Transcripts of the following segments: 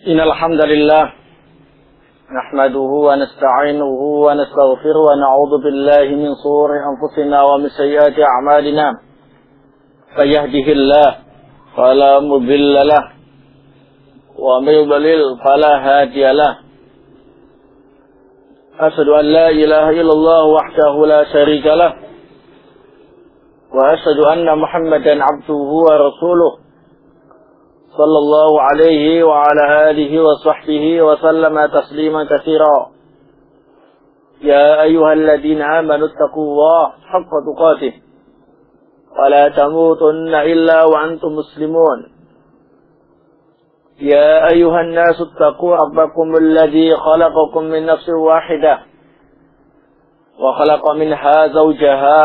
Innal hamdalillah nahmaduhu wa nasta'inuhu wa nastaghfiruhu wa na'udzu billahi min shururi anfusina wa min sayyiati a'malina. May yahdihillahu fala mudilla lahu wa may yudlil fala hadiya lahu. Asyhadu an la ilaha illallah wahdahu la syarika lahu wa asyhadu anna Muhammadan 'abduhu wa rasuluh. Sallallahu alaihi wa ala alihi wa sahbihi wa sallama tasliman katsira. Ya ayyuhalladzina amanu taqullaha haqqa tuqatih wa la tamutunna illa wa antum muslimun. Ya ayyuhan nasu taqu rabbakum alladzi khalaqakum min nafsin wahidah wa khalaqa minha zawjaha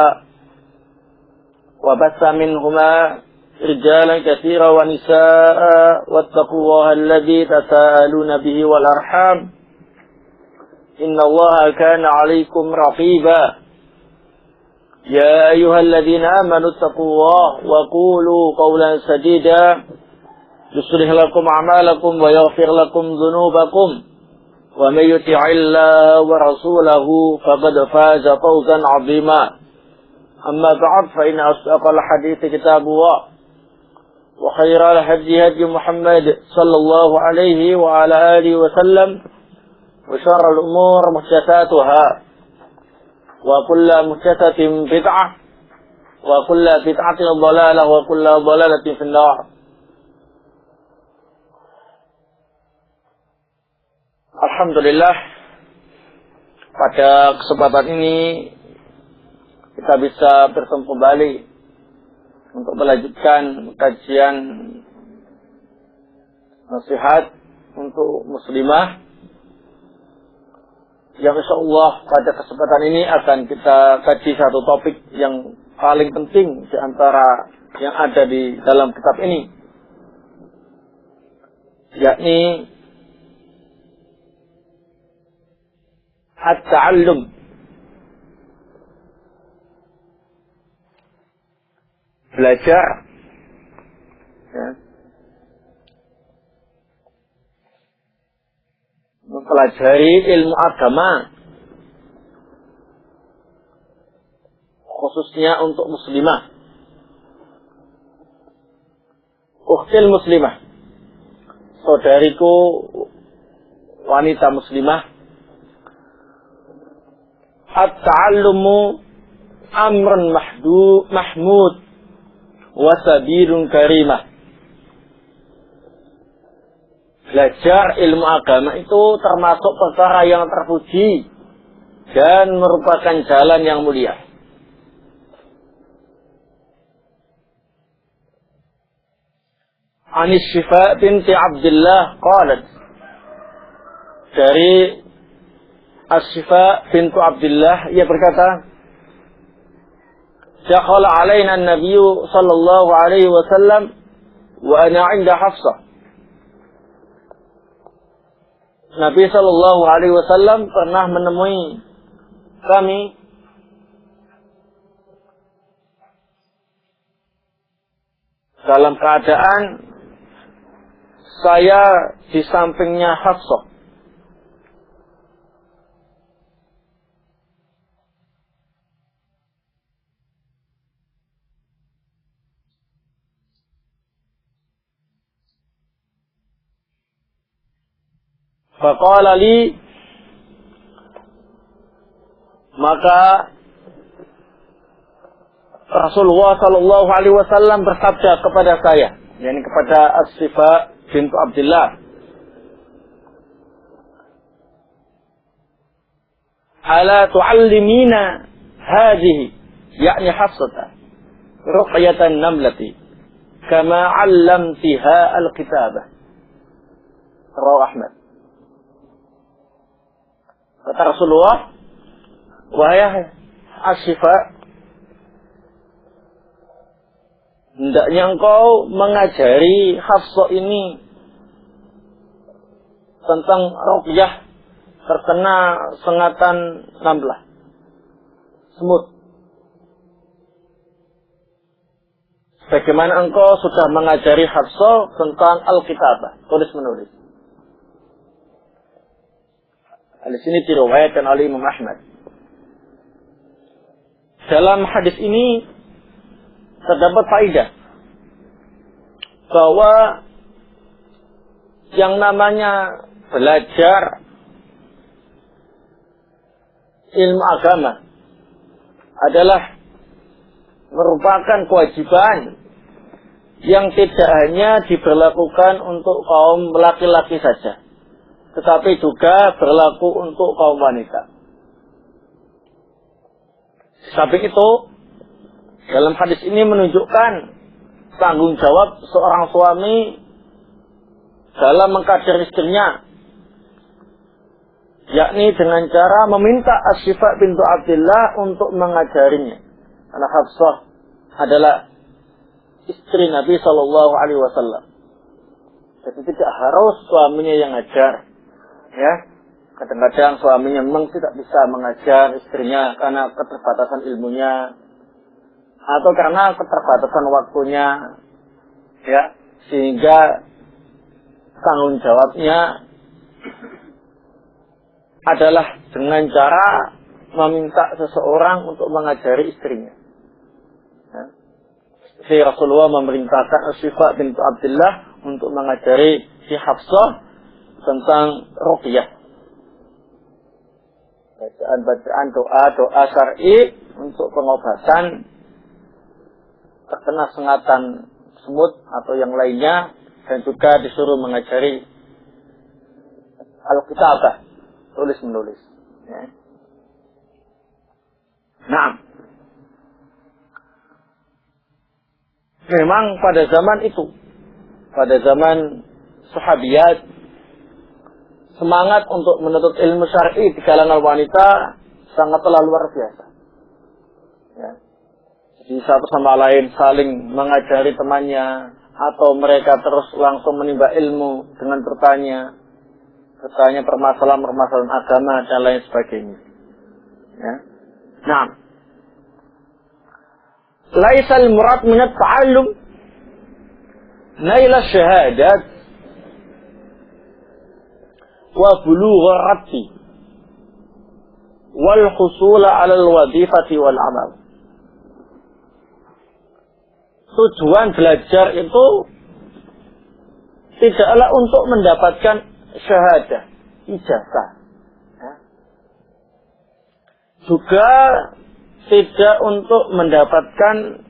wa bassa minhuma رجالا كثيرا ونساء واتقوا الله الذي تساءلون به والأرحام إن الله كان عليكم رقيبا يا أيها الذين آمنوا اتقوا الله وقولوا قولا سديدا يصلح لكم أعمالكم ويغفر لكم ذنوبكم ومن يطع الله ورسوله فقد فاز فوزا عظيما أما بعد فإن أصدق الحديث كتاب الله وخير الهدي هدي محمد صلى الله عليه وعلى آله وسلم وشر الأمور محدثاتها وكل محدثة بدعة وكل بدعة ضلالة وكل ضلالة في النار. Alhamdulillah, pada kesempatan ini kita bisa bertemu kembali untuk melanjutkan kajian nasihat untuk muslimah yang insyaallah pada kesempatan ini akan kita kaji satu topik yang paling penting di antara yang ada di dalam kitab ini, yakni at-ta'allum, belajar, ya, mempelajari ilmu agama, khususnya untuk muslimah. Ukhtil muslimah, saudariku wanita muslimah, at-ta'allumu amrun mahmud wasabilun karimah. Belajar ilmu agama itu termasuk perkara yang terpuji dan merupakan jalan yang mulia. Anis Syifa binti Abdullah qalat, dari As-Syifa bintu Abdullah, ia berkata, dakhala alaina an-nabiy sallallahu alaihi wasallam wa ana 'inda Hafsah. Nabi sallallahu alaihi wasallam pernah menemui kami dalam keadaan saya di sampingnya Hafsah. Faqala li, maka Rasulullah sallallahu alaihi wasallam bersabda kepada saya, yakni kepada As-Syifa bintu Abdullah, ala tu'allimina hadhihi, yakni Hafsah, ruqyatan namlati kama 'allamtiha al-kitabah. Rawahu Ahmad. Kata Rasulullah, wahai As-Syifa, hendaknya engkau mengajari Hafsah ini tentang ruqyah terkena sengatan namlah, semut. Bagaimana engkau sudah mengajari Hafsah tentang Alkitabah, tulis-menulis. Hadis ini diriwayatkan oleh Imam Ahmad. Dalam hadis ini terdapat faedah bahwa yang namanya belajar ilmu agama adalah merupakan kewajiban yang tidak hanya diberlakukan untuk kaum laki-laki saja, tetapi juga berlaku untuk kaum wanita. Samping itu, dalam hadis ini menunjukkan tanggung jawab seorang suami dalam mengkader istrinya, yakni dengan cara meminta Asy-Syifa bintu Abdillah untuk mengajarinya. Karena Hafsah adalah istri Nabi Shallallahu Alaihi Wasallam. Jadi tidak harus suaminya yang ngajar, ya. Kadang-kadang suaminya memang tidak bisa mengajar istrinya karena keterbatasan ilmunya atau karena keterbatasan waktunya, ya, sehingga tanggung jawabnya adalah dengan cara meminta seseorang untuk mengajari istrinya. Ya. Si Rasulullah memerintahkan Asy-Syifa bintu Abdillah untuk mengajari si Hafsah tentang ruqyah. Bacaan-bacaan doa-doa syar'i untuk pengobatan terkena sengatan semut atau yang lainnya, dan juga disuruh mengajari al-kitabah, tulis-menulis. Ya. Nah, memang pada zaman itu, pada zaman sahabiyat, semangat untuk menuntut ilmu syar'i di kalangan wanita sangatlah luar biasa. Ya. Jadi satu sama lain saling mengajari temannya, atau mereka terus langsung menimba ilmu dengan bertanya permasalahan-permasalahan agama dan lain sebagainya. Ya. Nah, laisal murad min at-ta'allum nail asy-syahadat wa bulugh ar-rabti wal husul 'ala al-wadhifati wal 'amal. Tujuan belajar itu tidaklah untuk mendapatkan syahadah, ijazah. Ya. Juga tidak untuk mendapatkan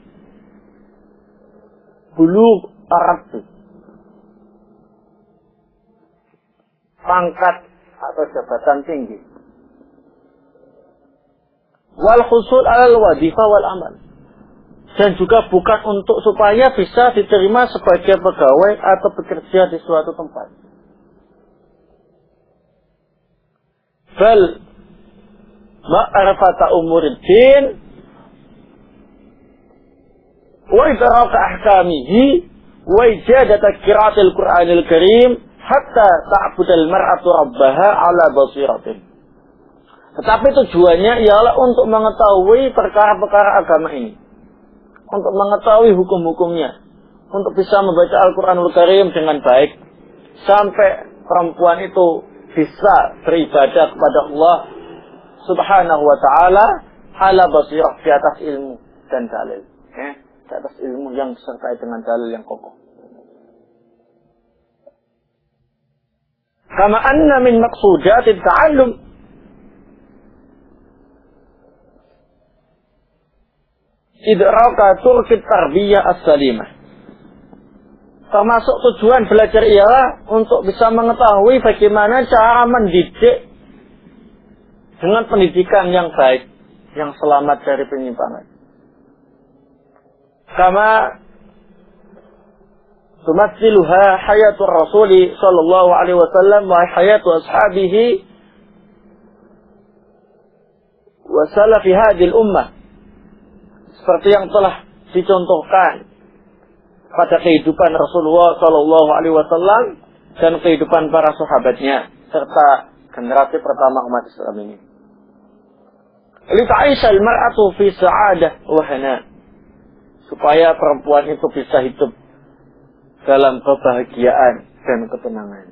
bulugh ar-rabti, pangkat atau jabatan tinggi. Wal husul 'alal wadhifah wal amal. Dan juga bukan untuk supaya bisa diterima sebagai pegawai atau bekerja di suatu tempat. Bal ma'rifata umuriddin wa idraka ahkamihi wa ijadata qiraatil Qur'anil Karim hatta ta'budal mar'atu rabbaha 'ala basiratin. Tetapi tujuannya ialah untuk mengetahui perkara-perkara agama ini, untuk mengetahui hukum-hukumnya, untuk bisa membaca Al-Quranul Karim dengan baik, sampai perempuan itu bisa beribadah kepada Allah Subhanahu wa ta'ala ala basirah, di atas ilmu dan dalil, di atas ilmu yang disertai dengan dalil yang kokoh. Kama anna min maqsudatit ta'allum idraka turkit tarbiyah as-salimah. Termasuk tujuan belajar ialah untuk bisa mengetahui bagaimana cara mendidik dengan pendidikan yang baik, yang selamat dari penyimpangan. Kama tumatsiluha hayatul Rasuli sallallahu alaihi wasallam wa hayatu ashabihi wa salafi hadhil ummah. Seperti yang telah dicontohkan pada kehidupan Rasulullah Shallallahu Alaihi Wasallam dan kehidupan para sahabatnya serta generasi pertama umat Islam ini. Lita'isha al-mar'atu fi sa'adah wa hana, supaya perempuan itu bisa hidup dalam kebahagiaan dan ketenangan.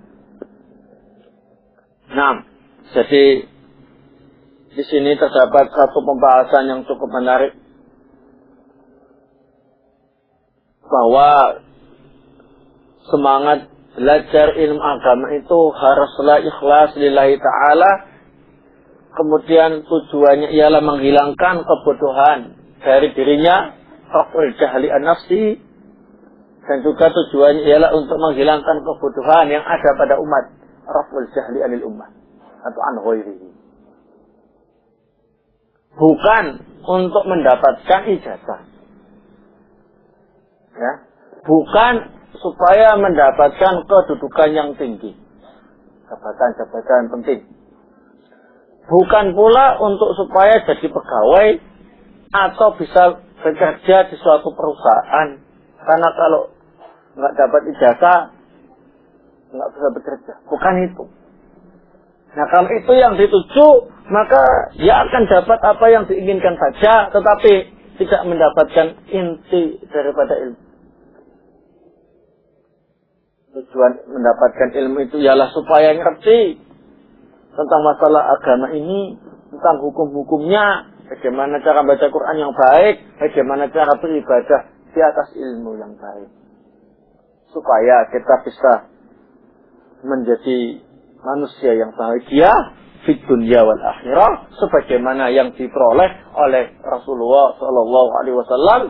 Nah, Jadi di sini terdapat satu pembahasan yang cukup menarik, bahwa semangat belajar ilmu agama itu haruslah ikhlas lillahi ta'ala. Kemudian tujuannya ialah menghilangkan kebodohan dari dirinya, raf'ul jahli an-nafsi, dan juga tujuannya ialah untuk menghilangkan kebodohan yang ada pada umat, raf'ul jahli anil ummah atau an ghairihi. Bukan untuk mendapatkan ijazah, ya, bukan supaya mendapatkan kedudukan yang tinggi, jabatan-jabatan penting. Bukan pula untuk supaya jadi pegawai atau bisa bekerja di suatu perusahaan. Karena kalau nggak dapat ijazah, nggak bisa bekerja. Bukan itu. Nah, kalau itu yang dituju, maka dia akan dapat apa yang diinginkan saja, tetapi tidak mendapatkan inti daripada ilmu. Tujuan mendapatkan ilmu itu ialah supaya ngerti tentang masalah agama ini, tentang hukum-hukumnya, bagaimana cara baca Quran yang baik, bagaimana cara beribadah di atas ilmu yang baik. Supaya kita bisa menjadi manusia yang bahagia di dunia wal akhirah, sebagaimana yang diperoleh oleh Rasulullah Shallallahu Alaihi Wasallam,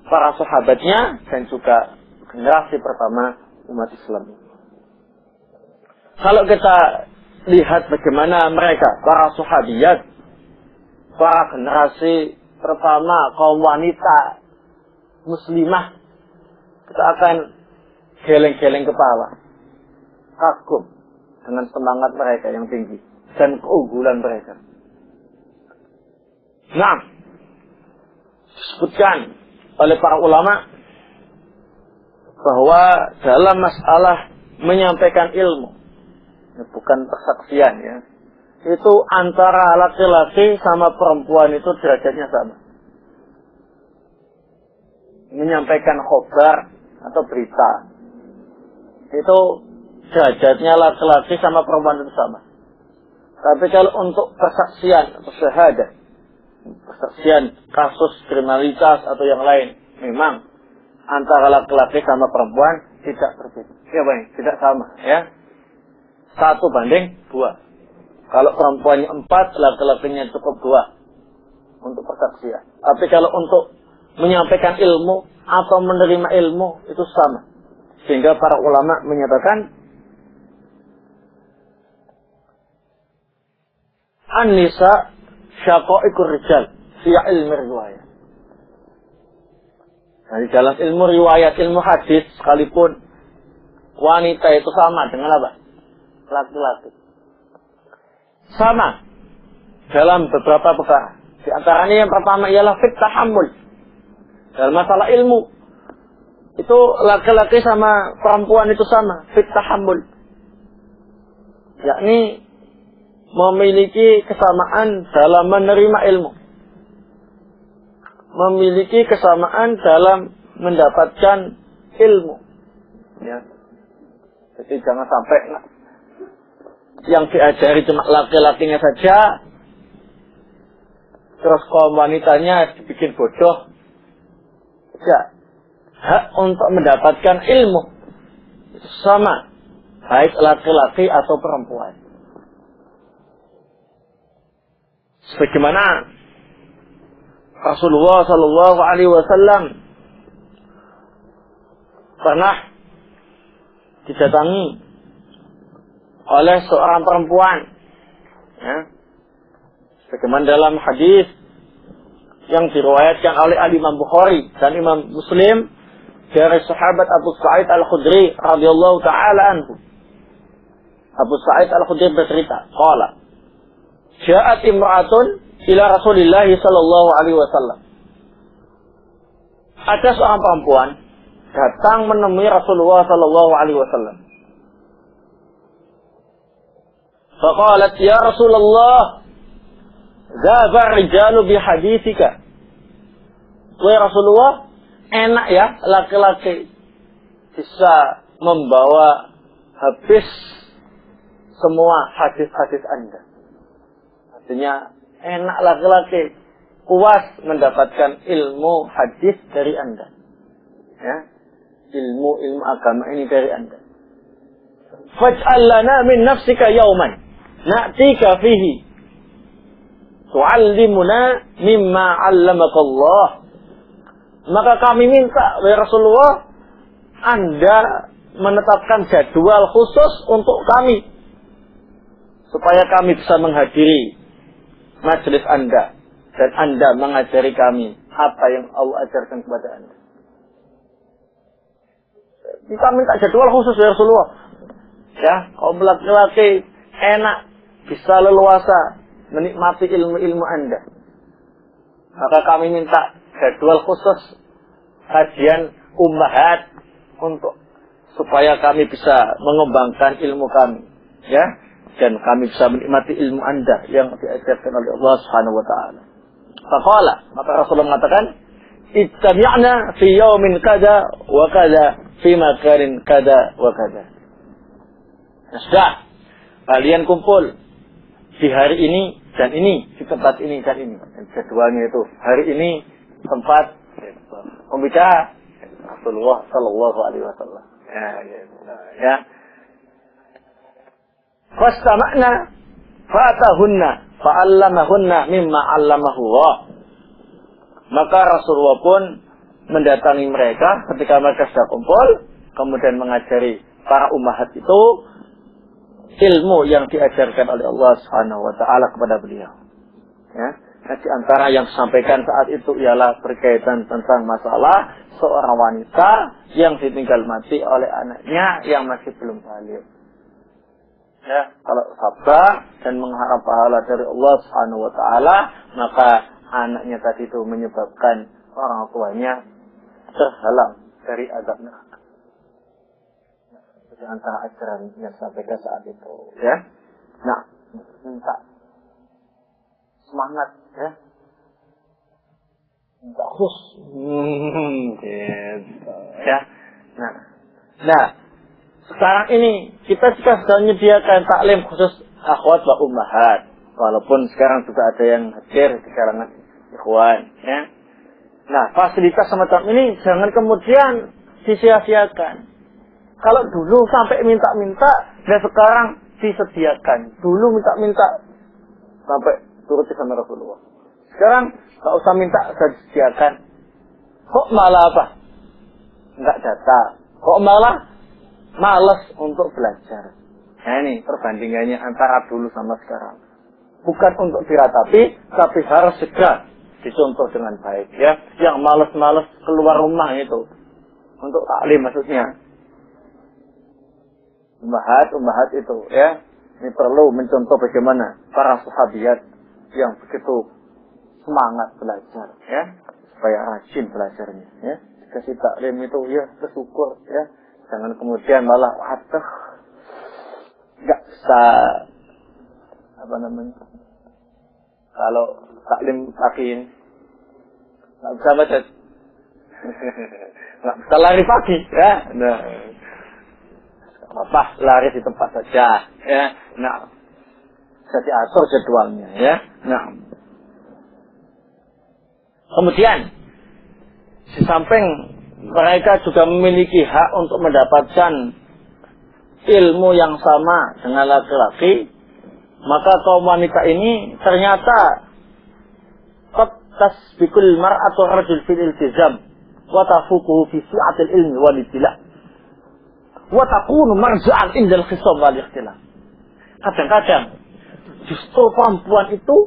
para sahabatnya, dan juga generasi pertama umat Islam. Kalau kita lihat bagaimana mereka, para sahabiyat, para generasi pertama kaum wanita muslimah, kita akan geleng-geleng kepala, kagum dengan semangat mereka yang tinggi dan keunggulan mereka. Nah, disebutkan oleh para ulama bahwa dalam masalah menyampaikan ilmu, bukan persaksian, ya, itu antara laki-laki sama perempuan itu derajatnya sama. Menyampaikan khobar atau berita, itu derajatnya laki-laki sama perempuan itu sama. Tapi kalau untuk persaksian atau syahadah, persaksian kasus kriminalitas atau yang lain, memang antara laki-laki sama perempuan tidak berbeda. Ya, baik, tidak sama, ya. 1:2. Kalau perempuannya 4, laki-lakinya cukup 2 untuk persaksian. Tapi kalau untuk menyampaikan ilmu atau menerima ilmu itu sama. Sehingga para ulama menyatakan an-nisa syaqaiqur rijal fi ilmi riwayat. Nah, di dalam ilmu riwayat, ilmu hadis sekalipun, wanita itu sama dengan apa? Laki-laki. Sama dalam beberapa perkara. Di antaranya yang pertama ialah fit tahammul. Dalam masalah ilmu, itu laki-laki sama perempuan itu sama, fit tahammul. Yakni memiliki kesamaan dalam menerima ilmu. Memiliki kesamaan dalam mendapatkan ilmu. Ya. Jadi jangan sampai yang diajari cuma laki-lakinya saja, terus kaum wanitanya dibikin bodoh. Tidak. Hak untuk mendapatkan ilmu itu sama, baik laki-laki atau perempuan. Sebagaimana Rasulullah Shallallahu Alaihi Wasallam pernah didatangi oleh seorang perempuan, ya, sebagaimana dalam hadis yang diriwayatkan oleh Imam Bukhari dan Imam Muslim dari sahabat Abu Sa'id Al-Khudri radhiyallahu taala anhu. Abu Sa'id Al-Khudri bercerita, qala ja'at imra'atun ila Rasulillah sallallahu alaihi wasallam. Ada seorang perempuan datang menemui Rasulullah sallallahu alaihi wasallam. Faqalat ya Rasulullah, dhaba rijalu bihaditsika. Wahai Rasulullah, enak ya laki-laki bisa membawa habis semua hadis-hadis Anda. Artinya enak laki-laki puas mendapatkan ilmu hadis dari Anda. Ya, ilmu agama ini dari Anda. Faj'al lana min nafsika yawman na'tika fihi tu'allimuna mimma 'allamaka Allah. Maka kami minta wahai Rasulullah, Anda menetapkan jadwal khusus untuk kami supaya kami bisa menghadiri majelis Anda dan Anda mengajari kami apa yang Allah ajarkan kepada Anda. Kita minta jadwal khusus ya Rasulullah. Ya, kaum laki-laki enak bisa leluasa menikmati ilmu-ilmu Anda. Maka kami minta jadwal khusus kajian ummahat untuk supaya kami bisa mengembangkan ilmu kami, ya, dan kami bisa menikmati ilmu Anda yang diajarkan oleh Allah Subhanahu wa taala. Faqala, maka Rasulullah mengatakan, "Ittabi'na fi yaumin kada wa kada fi makanin kada wa kada." Sudah, kalian kumpul di hari ini dan ini, di tempat ini dan ini. Dan jadwalnya itu hari ini tempat pembicara Rasulullah sallallahu alaihi wasallam. Ya. Fastama'na fatahunna fa'allamahunna mimma 'allamahu Allah. Maka Rasulullah pun mendatangi mereka ketika mereka sudah kumpul, kemudian mengajari para ummahat itu ilmu yang diajarkan oleh Allah Subhanahu wa taala kepada beliau. Ya. Nah, di antara yang disampaikan saat itu ialah berkaitan tentang masalah seorang wanita yang ditinggal mati oleh anaknya yang masih belum balik. Ya, kalau sabar dan mengharap pahala dari Allah Subhanahu wa taala, maka anaknya tadi itu menyebabkan orang tuanya terhalang dari azab neraka. Di antara ajaran yang disampaikan saat itu, ya. Nah, minta semangat, ya. Minta khusus. Gitu. Ya. Nah, sekarang ini kita juga sudah menyediakan taklim khusus akhwat wa ummahat. Walaupun sekarang juga ada yang hadir di kalangan ikhwan, ya. Nah, fasilitas semacam ini jangan kemudian disia-siakan. Kalau dulu sampai minta-minta, dan sekarang disediakan. Dulu minta-minta sampai turuti sama Rasulullah. Sekarang nggak usah minta, sudah disediakan. Kok malah apa? Nggak datang. Kok malah malas untuk belajar. Nah ini perbandingannya antara dulu sama sekarang. Bukan untuk diratapi, tapi harus segera dicontoh dengan baik. Ya, yang malas-malas keluar rumah itu untuk taklim maksudnya. Ummahat itu, ya, ini perlu mencontoh bagaimana para sahabiat yang begitu semangat belajar, ya, supaya rajin belajarnya, ya. Kasih taklim itu, ya, bersyukur, ya. Jangan kemudian malah nggak bisa kalau taklim pagi ini nggak bisa baca, nggak bisa lari pagi, ya. Nah, apa lari di tempat saja, ya. Nah, bisa diatur jadwalnya, ya. Nah, kemudian di samping mereka juga memiliki hak untuk mendapatkan ilmu yang sama dengan laki-laki, maka kaum wanita ini ternyata qad tasbiqul mar'atu rajul fil iltizam wa tafuquhu fi si'atil ilmi wal ibtila' wa takunu marja'an indal khisam wal ikhtilaf. Kadang-kadang justru perempuan itu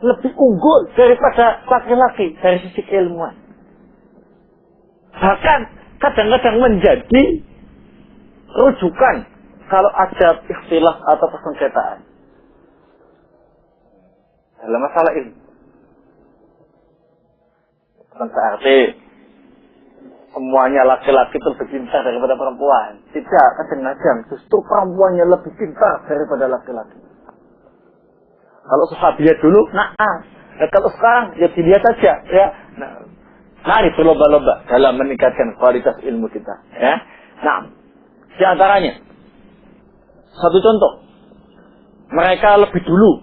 lebih unggul daripada laki-laki dari sisi keilmuan. Bahkan kadang-kadang menjadi rujukan kalau ada ikhtilaf atau persengketaan dalam masalah ilmu. Bukan berarti semuanya laki-laki itu lebih pintar daripada perempuan. Tidak, kadang-kadang justru perempuannya lebih pintar daripada laki-laki. Kalau sahabiat dulu, kalau sekarang ya dilihat saja, ya. Nah, mari berlomba-lomba dalam meningkatkan kualitas ilmu kita, ya. Nah, di antaranya satu contoh mereka lebih dulu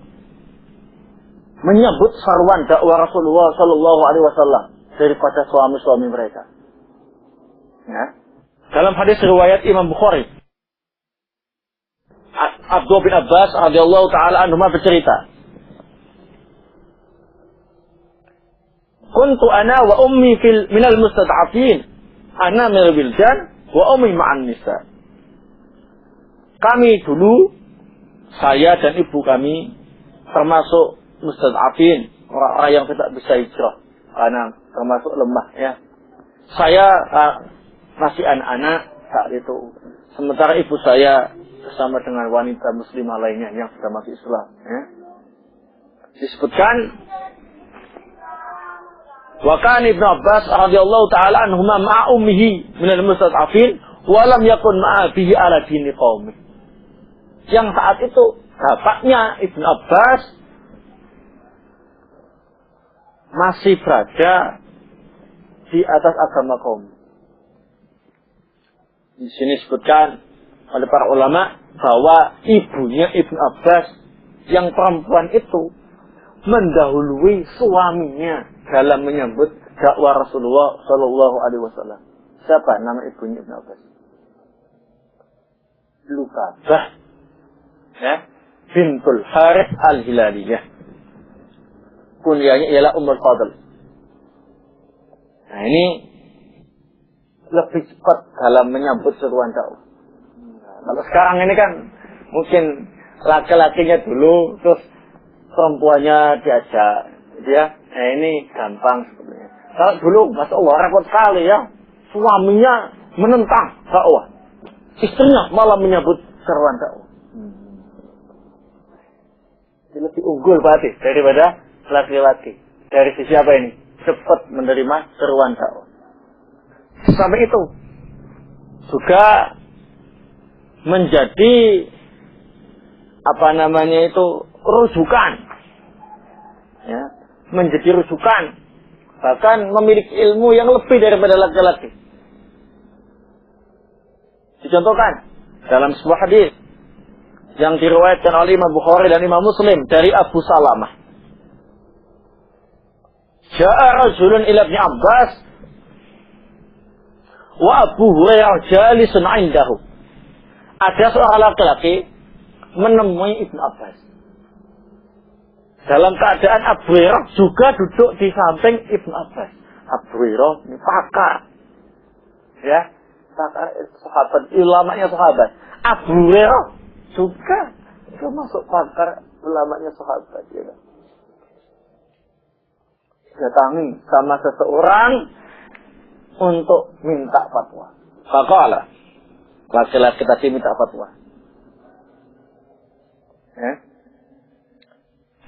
menyebut seruan dakwah Rasulullah Sallallahu Alaihi Wasallam daripada suami-suami mereka. Ya. Dalam hadis riwayat Imam Bukhari, Abdullah bin Abbas radhiyallahu taala anhuma bercerita, "Kuntu ana wa ummi minal mustad'afin, ana minal wildan wa ummi ma'an nisa." Kami dulu, saya dan ibu kami termasuk mustad'afin, orang-orang yang tidak bisa hijrah karena termasuk lemah, ya. Saya masih anak-anak saat itu, sementara ibu saya bersama dengan wanita muslimah lainnya yang sudah masuk Islam, ya. Disebutkan, wa kana Ibnu Abbas radhiyallahu taala anhuma ma'a ummihi minal mustad'afin wa lam yakun ma'a bihi ala dini qaumi. Yang saat itu bapaknya Ibnu Abbas masih berada di atas agama kaum. Di sini disebutkan oleh para ulama bahwa ibunya Ibnu Abbas yang perempuan itu mendahului suaminya dalam menyambut dakwah Rasulullah Sallallahu Alaihi Wasallam. Siapa nama ibunya Ibnu Abbas? Lubabah, ya, bintul Harith al-Hilaliyah. Kunyanya ialah Ummul Fadl. Nah, ini lebih cepat dalam menyambut seruan dakwah. Kalau sekarang ini kan mungkin laki-lakinya dulu, terus perempuannya diajak, ya. Nah, ini gampang sebenarnya. Kalau dulu, masya Allah, repot sekali, ya. Suaminya menentang dakwah, istrinya malah menyambut seruan dakwah. Ini lebih unggul berarti daripada laki-laki. Dari sisi apa ini? Cepat menerima seruan dakwah. Sampai itu juga menjadi apa namanya itu rujukan, ya, menjadi rujukan, bahkan memiliki ilmu yang lebih daripada laki-laki. Dicontohkan dalam sebuah hadis yang diriwayatkan oleh Imam Bukhari dan Imam Muslim dari Abu Salamah. Ja'a rajulun ila Ibnu Abbas wa Abu Hurairah jalisun 'indahu. Ada seorang laki-laki menemui Ibnu Abbas dalam keadaan Abu Hurairah juga duduk di samping Ibnu Abbas. Abu Hurairah ini pakar, ya, pakar sahabat, ulamanya sahabat. Abu Hurairah juga termasuk pakar ulamanya sahabat, ya. Datangi sama seseorang untuk minta fatwa. Faqala, laki-laki tadi minta fatwa.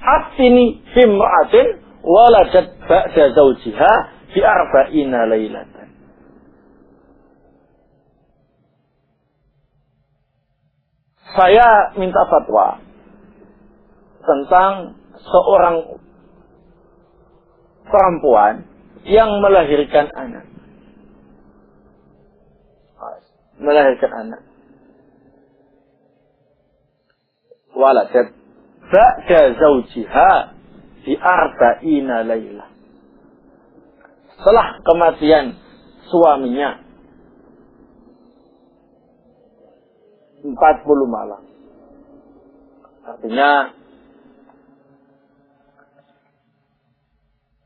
Haftini fimra'atin waladat ba'da zawjiha fi arba'ina lailatan. Saya minta fatwa tentang seorang perempuan yang melahirkan anak. Melahirkan anak. Waladat ba'da zawjiha fi arba'ina laylah. Setelah kematian suaminya 40 malam. Artinya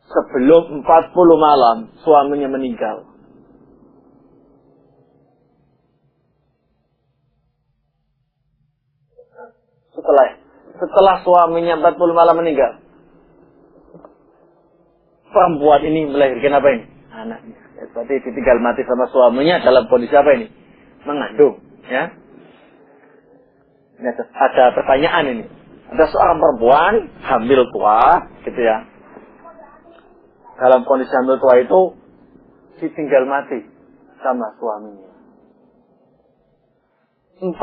sebelum 40 malam suaminya meninggal. Setelah suaminya 40 malam meninggal, perempuan ini melahirkan apa ini? Anaknya. Ya, berarti ditinggal mati sama suaminya dalam kondisi apa ini? Mengandung, ya. Ini ada pertanyaan ini. Ada seorang perempuan hamil tua, gitu ya. Dalam kondisi hamil tua itu ditinggal mati sama suaminya. 40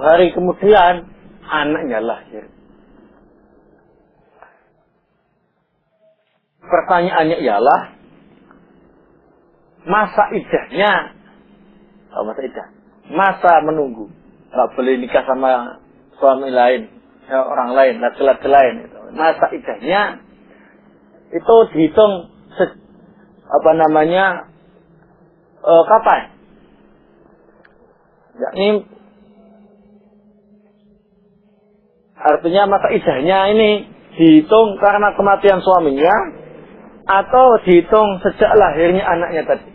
hari kemudian anaknya lahir. Pertanyaannya ialah masa iddahnya, masa menunggu, nggak boleh nikah sama suami lain ya, orang lain, laki-laki lain itu. Masa iddahnya itu dihitung kapan? Yakni artinya masa iddahnya ini dihitung karena kematian suaminya atau dihitung sejak lahirnya anaknya tadi.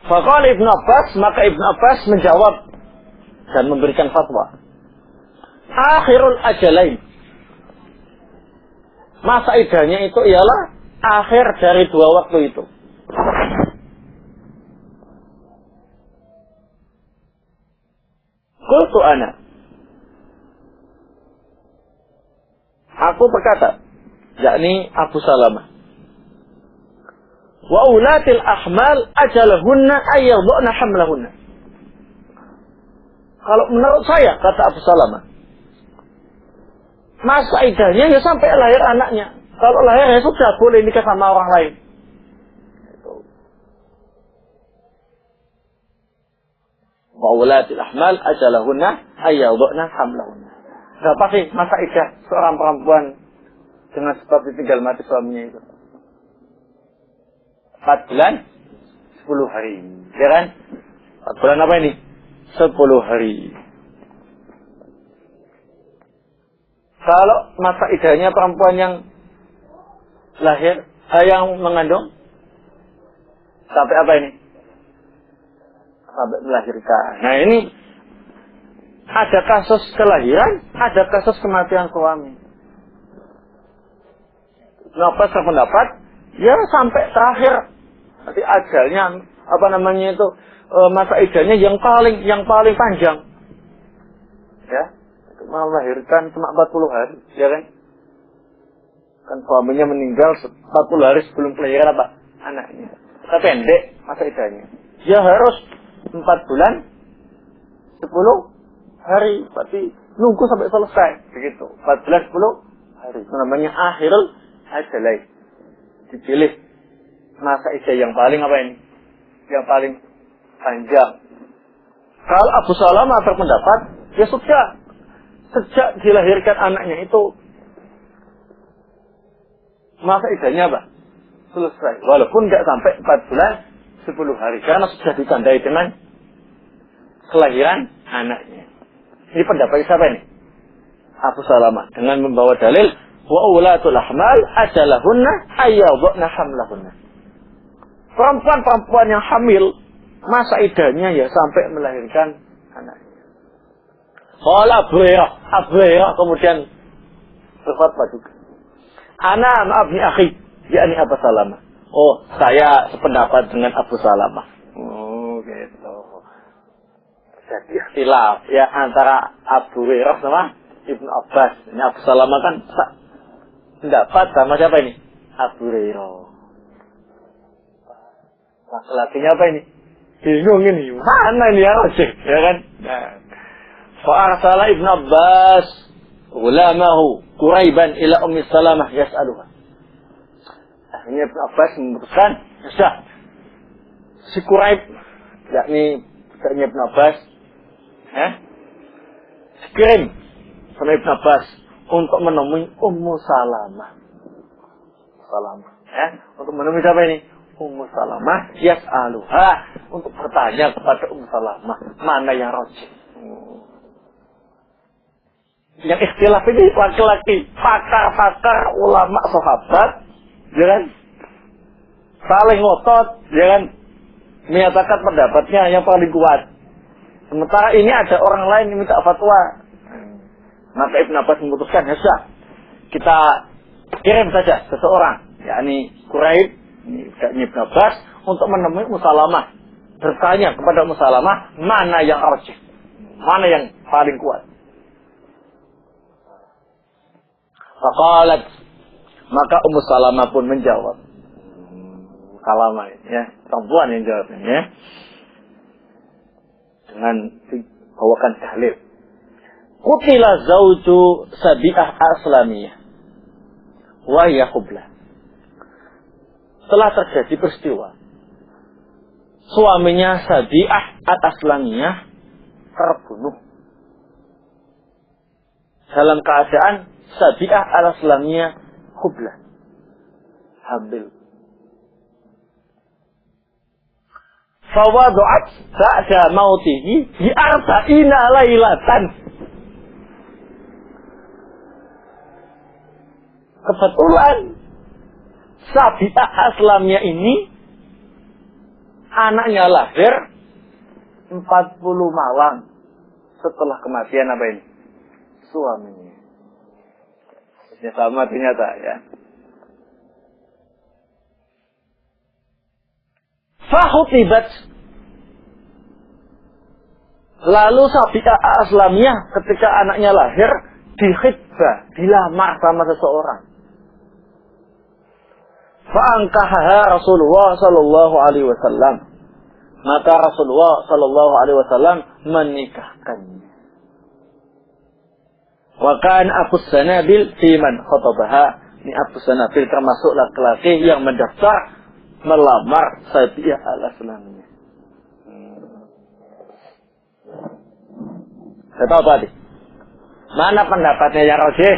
Faqala Ibnu Abbas, maka Ibnu Abbas menjawab dan memberikan fatwa. Akhirul ajalain. Masa iddahnya itu ialah akhir dari dua waktu itu. Qultu ana. Aku berkata, yakni Abu Salamah. Wa ulatil ahmal ajalahunna ayyadhna hamlahunna. Kalau menurut saya, kata Abu Salamah, masa iddahnya ya sampai lahir anaknya. Kalau lahir ya sudah boleh nikah sama orang lain. Wa ulatil ahmal ajalahunna ayyadhna hamlahunna. Berapa sih masa iddah seorang perempuan dengan sebab ditinggal mati suaminya itu? 4 bulan 10 hari. Ya kan? 4 bulan apa ini? 10 hari. Kalau masa iddahnya perempuan yang lahir, yang mengandung sampai apa ini? Sampai melahirkan. Nah ini ada kasus kelahiran, ada kasus kematian suami. Kenapa saya pendapat? Ya sampai terakhir. Nanti ajalnya masa iddahnya yang paling panjang. Ya, melahirkan cuma 40 hari, ya kan? Kan suaminya meninggal 40 hari sebelum kelahiran anaknya. Tapi pendek masa iddahnya. Ya harus 4 bulan 10 hari, berarti nunggu sampai selesai begitu. 4 bulan 10 hari. Itu namanya akhirul ajalain. Dipilih masa iddah yang paling apa ini? Yang paling panjang. Kalau Abu Salamah berpendapat, ya sudah, sejak dilahirkan anaknya itu masa iddahnya selesai. Walaupun nggak sampai 4 bulan 10 hari, karena sudah ditandai dengan kelahiran anaknya. Ini pendapat siapa ini? Abu Salamah dengan membawa dalil wa ulatul ahmal ajalahunna ayyadhna hamlahunna. Perempuan-perempuan yang hamil masa iddahnya ya sampai melahirkan anaknya. Qala Abu Hurairah kemudian berfatwa juga. Ana ma'abni akhi, yakni Abu Salamah. Oh, saya sependapat dengan Abu Salamah. Oh, gitu. Jadi ikhtilaf ya antara Abu Hurairah sama Ibnu Abbas. Ini Abu Salamah kan pendapat sama siapa ini? Abu Hurairah. Laki-lakinya apa ini? Bingung ini. Mana ini yang rajih? Ya kan? Fa'arsala Ibnu Abbas ulamahu Quraiban ila Ummi Salamah yas'aluha. Akhirnya Ibnu Abbas memutuskan, sudah si Quraib, yakni bukannya Ibnu Abbas, kirim sama Ibnu Abbas untuk menemui Ummu Salamah. Untuk menemui siapa ini? Ummu Salamah yas'aluha, untuk bertanya kepada Ummu Salamah mana yang rajih. Yang ikhtilaf ini laki-laki, pakar-pakar ulama sahabat, ya kan? Saling ngotot, ya kan? Menyatakan pendapatnya yang paling kuat. Sementara ini ada orang lain yang minta fatwa. Maka Ibnu Abbas memutuskan, ya sudah, kita kirim saja seseorang, yakni Quraib, ini Ibnu Abbas, untuk menemui Ummu Salamah, bertanya kepada Ummu Salamah mana yang rajih, mana yang paling kuat. Faqalat, maka Ummu Salamah pun menjawab. Salamah ya, perempuan yang jawabnya ya. Dengan dibawakan dalil. Qutila zawju Sabi'ah Aslamiyah wa hiya qublah. Telah terjadi peristiwa suaminya Sabi'ah Aslamiyah terbunuh. Dalam keadaan Sabi'ah al-Aslamiyah hublah, hamil. Fawadu'at ba'da mautihi bi arba'ina lailatan. Kebetulan Sabi'ah Aslamiyah ini anaknya lahir 40 malam setelah kematian apa ini? Suaminya. Ya sama ternyata ya. Fahutibat. Lalu Sabi'ah Aslamiyah ketika anaknya lahir dikhitbah, dilamar sama seseorang. Fa'angkahaha Rasulullah sallallahu alaihi wasallam. Maka Rasulullah sallallahu alaihi wasallam menikahkannya. Wa kan Abu Sanabil fi man khatabaha. Ini Abu Sanabil termasuk laki-laki yang mendaftar melamar Sabi'ah al-Aslamiyah. Saya tahu tadi. Mana pendapatnya yang rajih?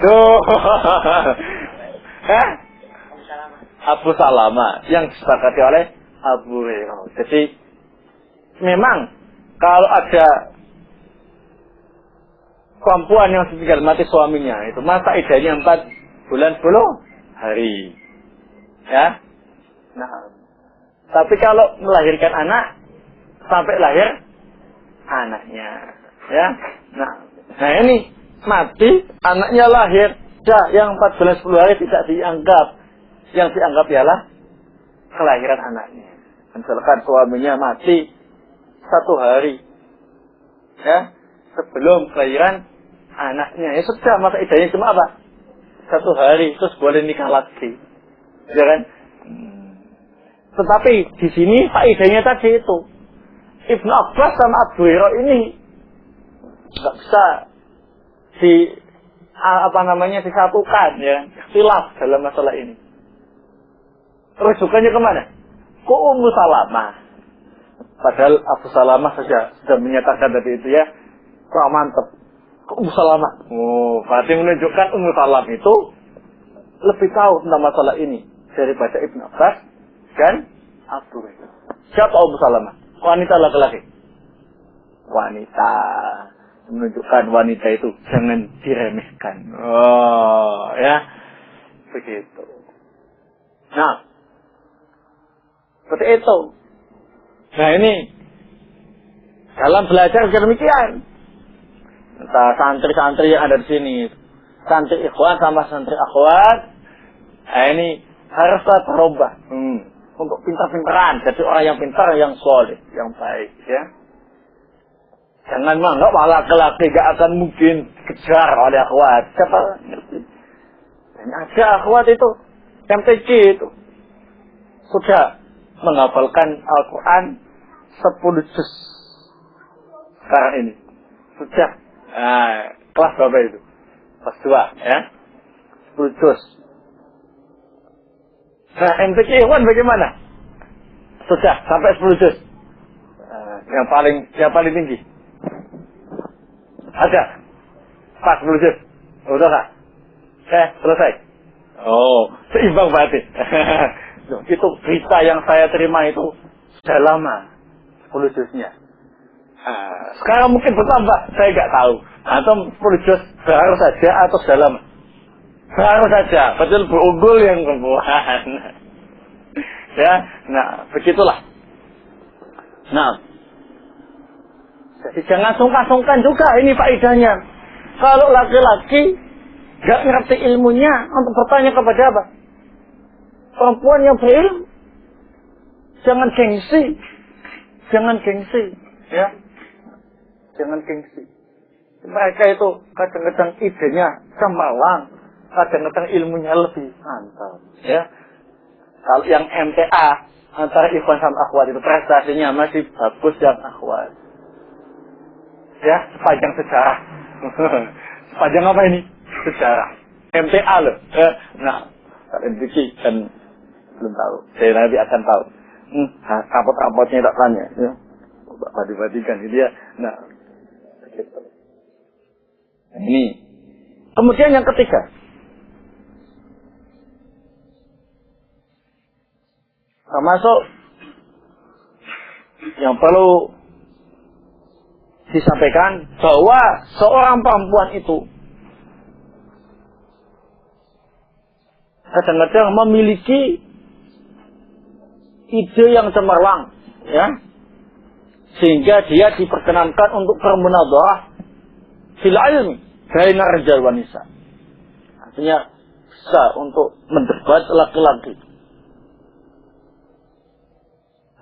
Tuh. Abu Salama yang disepakati oleh Abu Hurairah. Jadi memang kalau ada perempuan yang ditinggal mati suaminya itu masa iddahnya 4 bulan 10 hari. Ya. Nah, tapi kalau melahirkan anak sampai lahir anaknya, ya. Nah ini mati anaknya lahir, dah yang 4 bulan 10 hari tidak dianggap. Yang dianggap ialah kelahiran anaknya. Misalkan suaminya mati 1 hari, ya, sebelum kelahiran anaknya, ya sudah masa iddahnya cuma apa? 1 hari, terus boleh nikah lagi, ya kan? Tetapi di sini faedahnya tadi itu Ibnu Abbas sama Abu Hurairah ini nggak bisa disatukan, ya, ikhtilaf dalam masalah ini. Rujukannya kemana? Ke Ummu Salamah. Padahal Abu Salamah saja sudah menyatakan tadi itu, ya, kurang mantap. Ke Ummu Salamah. Oh, berarti menunjukkan Ummu Salamah itu lebih tahu tentang masalah ini daripada Ibnu Abbas dan Abu Hurairah. Siapa Ummu Salamah? Wanita laki-laki. Wanita. Menunjukkan wanita itu jangan diremehkan. Oh, ya. Begitu. Nah, seperti itu. Nah ini dalam belajar demikian. Entah santri-santri yang ada di sini, santri ikhwan sama santri akhwat, nah ini haruslah berubah untuk pintar-pintaran, jadi orang yang pintar, yang soleh, yang baik, ya. Jangan menganggap laki-laki gak akan mungkin kejar oleh akhwat. Siapa ngerti? Dan ada akhwat itu, MTQ itu sudah menghafalkan Al-Quran 10 juz sekarang ini. Sudah. Kelas berapa itu? Kelas 2, ya. 10 juz. Nah, MTQ Ikhwan bagaimana? Sudah sampai 10 juz. Yang paling tinggi. Ada. Pas 10 juz. Udah kak? Selesai. Oh, seimbang berarti. Itu berita yang saya terima itu sudah lama 10 juznya. Sekarang mungkin bertambah, saya nggak tahu. Atau 10 juz baru saja atau sudah lama? Baru saja, betul berunggul yang perempuan. Ya, nah begitulah. Nah, jadi jangan sungkan-sungkan juga ini faedahnya. Kalau laki-laki nggak ngerti ilmunya, untuk bertanya kepada apa? Perempuan yang berilmu. Jangan gengsi. Jangan gengsi. Ya. Jangan gengsi. Mereka itu kadang-kadang idenya cemerlang. Kadang-kadang ilmunya lebih mantap. Ya. Kalau yang MTA antara ikhwan sama akhwat itu prestasinya masih bagus yang akhwat. Ya, sepanjang sejarah. Sepanjang apa ini? Sejarah. MTA loh. Nah, kalau MTQ kan belum tahu. Saya nanti akan tahu. Rapot-rapotnya tak tanya. Ya. Badi-badikan gitu ya. Nah, gitu. Ini. Kemudian yang ketiga. Termasuk yang perlu disampaikan bahwa seorang perempuan itu kadang-kadang memiliki ide yang cemerlang, ya, sehingga dia diperkenankan untuk bermunadharah fil ilmi baina rijal wan nisa. Artinya bisa untuk mendebat laki-laki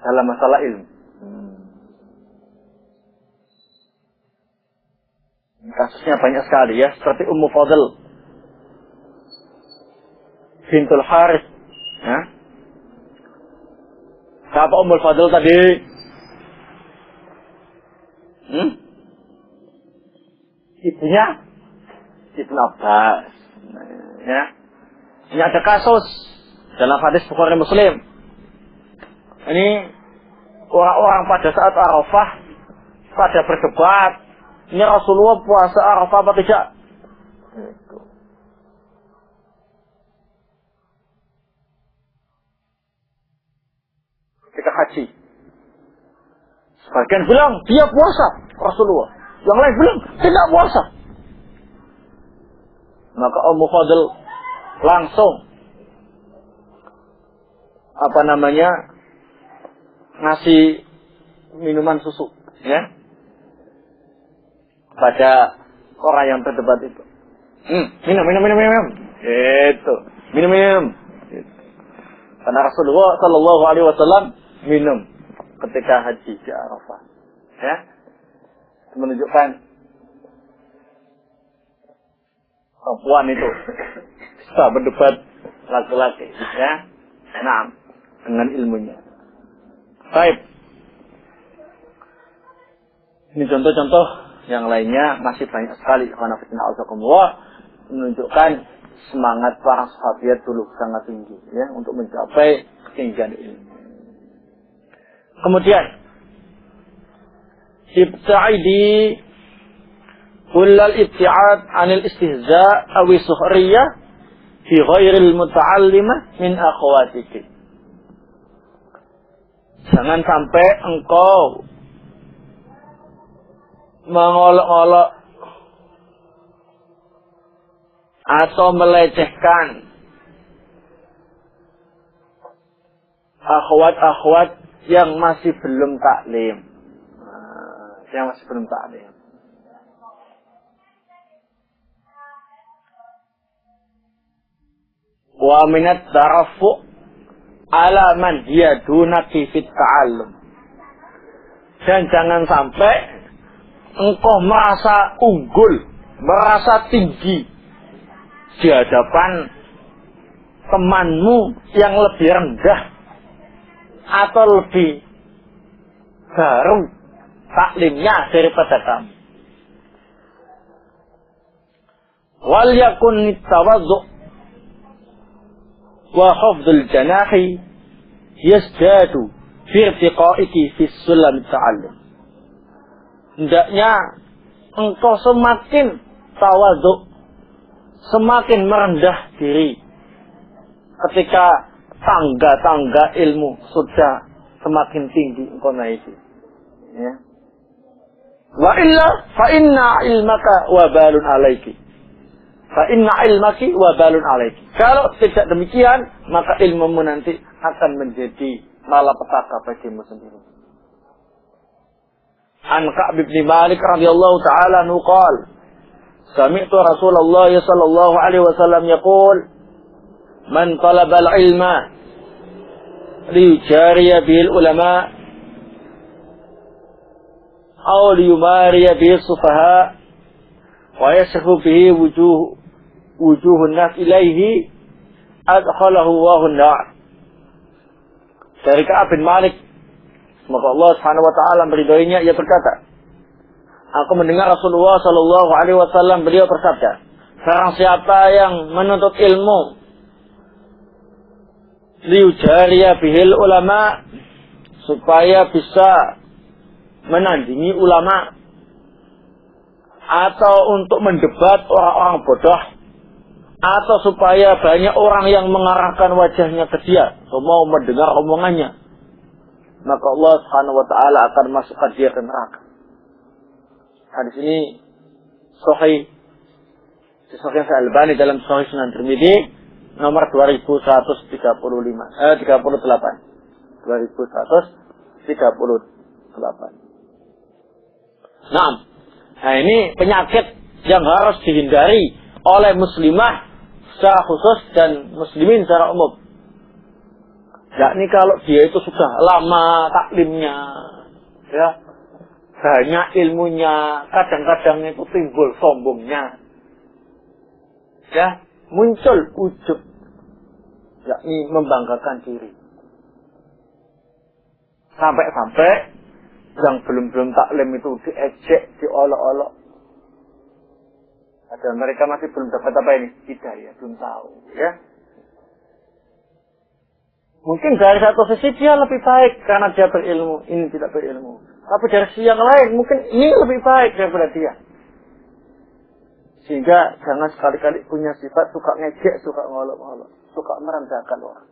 dalam masalah ilmu. Kasusnya banyak sekali ya, seperti Ummu Fadl bintul Harith, ya. Siapa Ummu Fadl tadi? Ibunya Ibnu Abbas, ya. Ini ada kasus dalam hadis Bukhari Muslim. Ini orang-orang pada saat Arafah pada berdebat, ini Rasulullah puasa Arafah apa tidak? Ketika haji, sebagian bilang dia puasa Rasulullah, yang lain bilang tidak puasa. Maka Ummu Fadl langsung ngasih minuman susu, ya, pada orang yang berdebat itu. Minum. Itu. Minum. Gitu. Karena Rasulullah Sallallahu Alaihi Wasallam minum ketika haji di Arafah, ya, menunjukkan perempuan itu bisa berdebat laki-laki, ya, nah, dengan ilmunya. Baik. Ini contoh-contoh yang lainnya masih banyak sekali. Karena fitnah al-Zakumullah menunjukkan semangat para sahabat dulu sangat tinggi, ya, untuk mencapai ketinggian ilmu. Kemudian ibta'idi kullal ibti'ad anil istihza' awi suhriyah fi ghairil muta'allimah min akhawatiki. Jangan sampai engkau mengolok-olok atau melecehkan akhwat-akhwat yang masih belum taklim. Wa minat tarafu' ala man hiya dunaki fit ta'allum. Dan jangan sampai engkau merasa unggul, merasa tinggi di hadapan temanmu yang lebih rendah atau lebih baru taklimnya daripada kamu. Wal yakun tawadhu wa hafdzul janahi yasdadu fi irtiqaiki fi sulam ta'allum. Hendaknya engkau semakin tawadhu, semakin merendah diri ketika tangga-tangga ilmu sudah semakin tinggi engkau naiki, ya. Wa illa fa inna ilmaka wabalun alaiki. Fa inna ilmaki wabalun alaiki. Kalau tidak demikian, maka ilmumu nanti akan menjadi malapetaka bagimu sendiri. An Ka'b bin Malik radhiyallahu ta'ala anhu qala sami'tu Rasulullah sallallahu alaihi wasallam yaqul man talaba al-ilma liyujariya bil ulama aw liyumariya bil sufaha wa yasfu bihi wujuhun nas ilaihi adkhalahu Allahu an-nar. Dari Ka'ab bin Malik, semoga Allah Subhanahu wa taala meridhoinya, ia berkata, aku mendengar Rasulullah sallallahu alaihi wasallam beliau bersabda, barang siapa yang menuntut ilmu liyujariya bihil ulama, supaya bisa menandingi ulama, atau untuk mendebat orang-orang bodoh, atau supaya banyak orang yang mengarahkan wajahnya ke dia atau mau mendengar omongannya, maka Allah Subhanahu wa taala akan masukkan dia ke neraka. Hadis ini sahih disahihkan Al-Albani dalam Sahih Sunan Tirmidzi nomor 2138. 2138. Nah, ini penyakit yang harus dihindari oleh muslimah secara khusus dan muslimin secara umum. Yakni kalau dia itu sudah lama taklimnya, ya, banyak ilmunya, kadang-kadang itu timbul sombongnya, ya, muncul ujub, yakni membanggakan diri. Sampai-sampai yang belum taklim itu diejek, diolok-olok. Ada mereka masih belum dapat apa ini? Hidayah, belum tahu, ya. Mungkin dari satu sisi dia lebih baik karena dia berilmu, ini tidak berilmu. Tapi dari sisi yang lain, mungkin ini lebih baik daripada dia. Sehingga jangan sekali-kali punya sifat suka ngejek, suka ngolok-ngolok, suka merendahkan orang.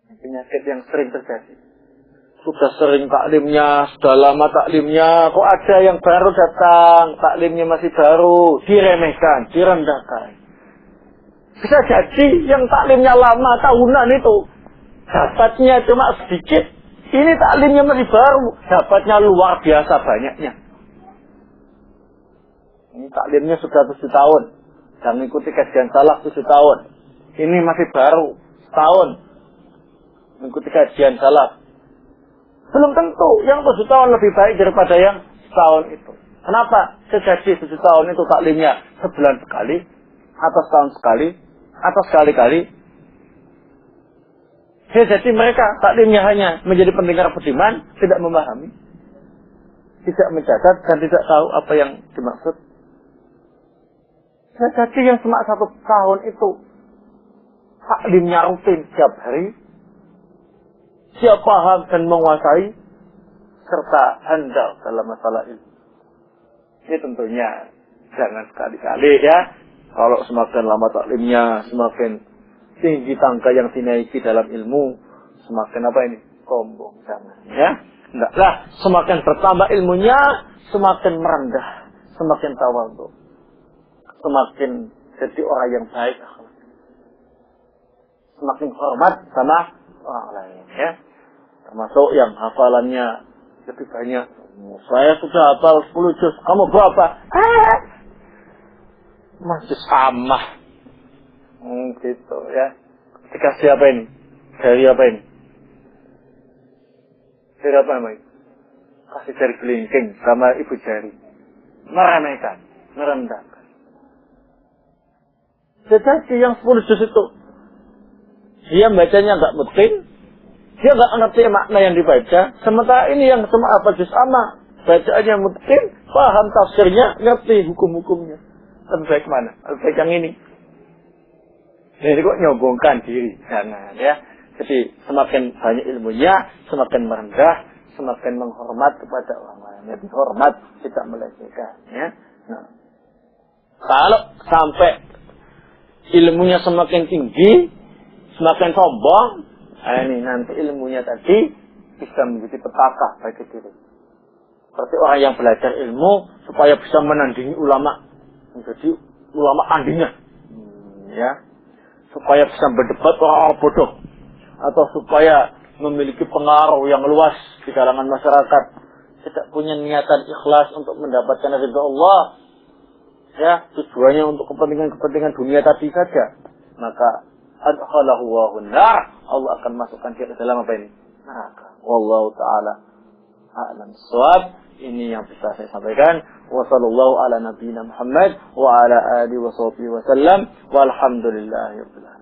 Penyakit yang sering terjadi. Sudah sering taklimnya, sudah lama taklimnya, kok ada yang baru datang, taklimnya masih baru, diremehkan, direndahkan. Bisa jadi yang taklimnya lama, tahunan itu, dapatnya cuma sedikit. Ini taklimnya masih baru, dapatnya luar biasa banyaknya. Ini taklimnya sudah 7 tahun, dan mengikuti kajian salah 7 tahun. Ini masih baru, setahun, mengikuti kajian salah. Belum tentu yang 7 tahun lebih baik daripada yang setahun itu. Kenapa? Sejadi 7 tahun itu taklimnya sebulan sekali, atau setahun sekali, atau sekali-kali. Jadi mereka taklimnya hanya menjadi pendengar budiman, tidak memahami, tidak mencatat, dan tidak tahu apa yang dimaksud. Jadi yang cuma 1 tahun itu taklimnya rutin setiap hari, siap paham dan menguasai, serta handal dalam masalah ilmu. Ini tentunya jangan sekali-kali, ya. Kalau semakin lama taklimnya, semakin tinggi tangga yang dinaiki dalam ilmu, semakin apa ini? Sombong, jangan, ya. Enggaklah, semakin bertambah ilmunya, semakin merendah, semakin tawadhu, semakin jadi orang yang baik, semakin hormat sama orang lain, ya. Termasuk yang hafalannya lebih banyak. Saya sudah hafal 10 juz, kamu berapa? Masih sama. Gitu, ya. Dikasih apa ini? Dari apa ini? Dari apa namanya? Kasih jari gelingking sama ibu jari. Meremehkan, merendahkan. Jadi yang 10 juz itu, dia bacanya nggak mungkin, dia nggak ngerti makna yang dibaca. Sementara ini yang cuma apa juz amma, bacaannya mungkin, paham tafsirnya, ngerti hukum-hukumnya. Lebih baik mana? Lebih baik yang ini. Jadi kok nyombongkan diri, jangan, ya. Jadi semakin banyak ilmunya, semakin merendah, semakin menghormat kepada orang lain. Lebih hormat, tidak melecehkan, ya. Nah, kalau sampai ilmunya semakin tinggi, semakin sombong, ini nanti ilmunya tadi bisa menjadi petaka bagi diri. Seperti orang yang belajar ilmu supaya bisa menandingi ulama, menjadi ulama andinya, ya, supaya bisa berdebat orang-orang bodoh, atau supaya memiliki pengaruh yang luas di kalangan masyarakat, tidak punya niatan ikhlas untuk mendapatkan ridha Allah, ya, tujuannya untuk kepentingan dunia tadi saja, maka adkhalahu Allahu nar, Allah akan masukkan dia ke dalam apa ini? Neraka. Wallahu taala a'lam bissawab. Ini yang bisa saya sampaikan. Wa sallallahu ala nabiyyina Muhammad wa ala alihi wa sahbihi wa sallam. Walhamdulillahirabbil alamin.